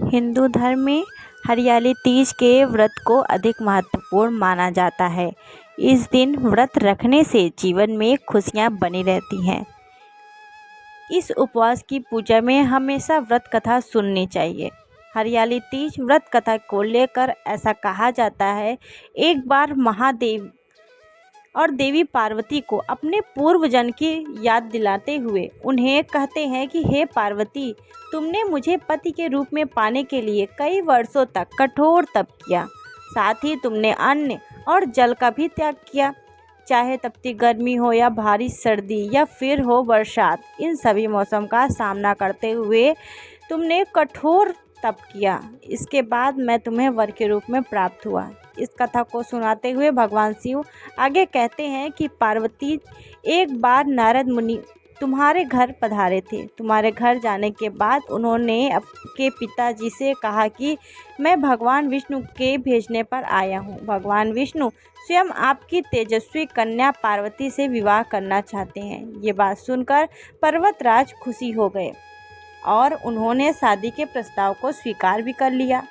हिंदू धर्म में हरियाली तीज के व्रत को अधिक महत्वपूर्ण माना जाता है। इस दिन व्रत रखने से जीवन में खुशियां बनी रहती हैं। इस उपवास की पूजा में हमेशा व्रत कथा सुननी चाहिए। हरियाली तीज व्रत कथा को लेकर ऐसा कहा जाता है, एक बार महादेव और देवी पार्वती को अपने पूर्व जन्म की याद दिलाते हुए उन्हें कहते हैं कि हे पार्वती, तुमने मुझे पति के रूप में पाने के लिए कई वर्षों तक कठोर तप किया। साथ ही तुमने अन्न और जल का भी त्याग किया। चाहे तपती गर्मी हो या भारी सर्दी या फिर हो बरसात, इन सभी मौसम का सामना करते हुए तुमने कठोर तप किया। इसके बाद मैं तुम्हें वर के रूप में प्राप्त हुआ। इस कथा को सुनाते हुए भगवान शिव आगे कहते हैं कि पार्वती, एक बार नारद मुनि तुम्हारे घर पधारे थे। तुम्हारे घर जाने के बाद उन्होंने आपके पिताजी से कहा कि मैं भगवान विष्णु के भेजने पर आया हूँ। भगवान विष्णु स्वयं आपकी तेजस्वी कन्या पार्वती से विवाह करना चाहते हैं। ये बात सुनकर पर्वतराज खुशी हो गए और उन्होंने शादी के प्रस्ताव को स्वीकार भी कर लिया।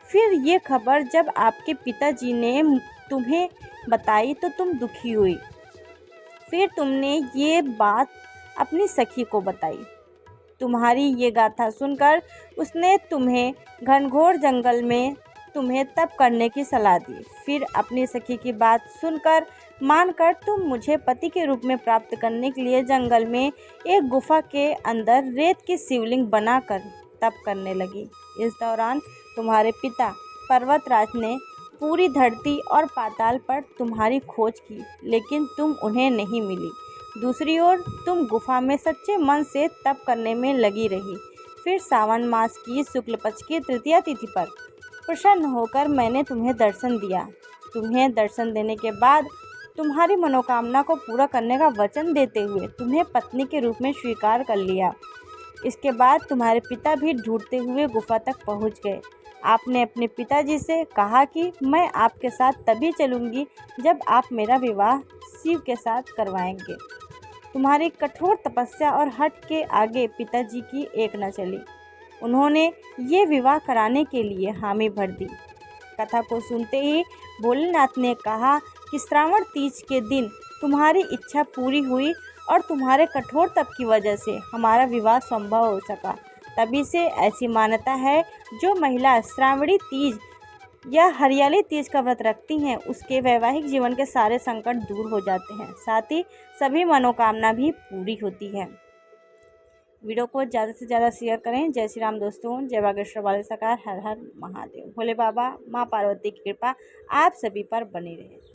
फिर ये खबर जब आपके पिताजी ने तुम्हें बताई तो तुम दुखी हुई। फिर तुमने ये बात अपनी सखी को बताई। तुम्हारी ये गाथा सुनकर उसने तुम्हें घनघोर जंगल में तुम्हें तप करने की सलाह दी। फिर अपनी सखी की बात सुनकर मानकर तुम मुझे पति के रूप में प्राप्त करने के लिए जंगल में एक गुफा के अंदर रेत की शिवलिंग बनाकर तप करने लगी। इस दौरान तुम्हारे पिता पर्वतराज ने पूरी धरती और पाताल पर तुम्हारी खोज की, लेकिन तुम उन्हें नहीं मिली। दूसरी ओर तुम गुफा में सच्चे मन से तप करने में लगी रही। फिर सावन मास की शुक्ल पक्ष की तृतीया तिथि पर प्रसन्न होकर मैंने तुम्हें दर्शन दिया। तुम्हें दर्शन देने के बाद तुम्हारी मनोकामना को पूरा करने का वचन देते हुए तुम्हें पत्नी के रूप में स्वीकार कर लिया। इसके बाद तुम्हारे पिता भी ढूंढते हुए गुफा तक पहुंच गए। आपने अपने पिताजी से कहा कि मैं आपके साथ तभी चलूंगी जब आप मेरा विवाह शिव के साथ करवाएंगे। तुम्हारी कठोर तपस्या और हठ के आगे पिताजी की एक न चली। उन्होंने ये विवाह कराने के लिए हामी भर दी। कथा को सुनते ही भोलेनाथ ने कहा कि श्रावण तीज के दिन तुम्हारी इच्छा पूरी हुई और तुम्हारे कठोर तप की वजह से हमारा विवाह संभव हो सका। तभी से ऐसी मान्यता है, जो महिला श्रावणी तीज या हरियाली तीज का व्रत रखती हैं उसके वैवाहिक जीवन के सारे संकट दूर हो जाते हैं, साथ ही सभी मनोकामना भी पूरी होती है। वीडियो को ज़्यादा से ज़्यादा शेयर करें। जय श्री राम दोस्तों, जय बागेश्वर वाले सरकार, हर हर महादेव। भोले बाबा माँ पार्वती की कृपा आप सभी पर बनी रहे।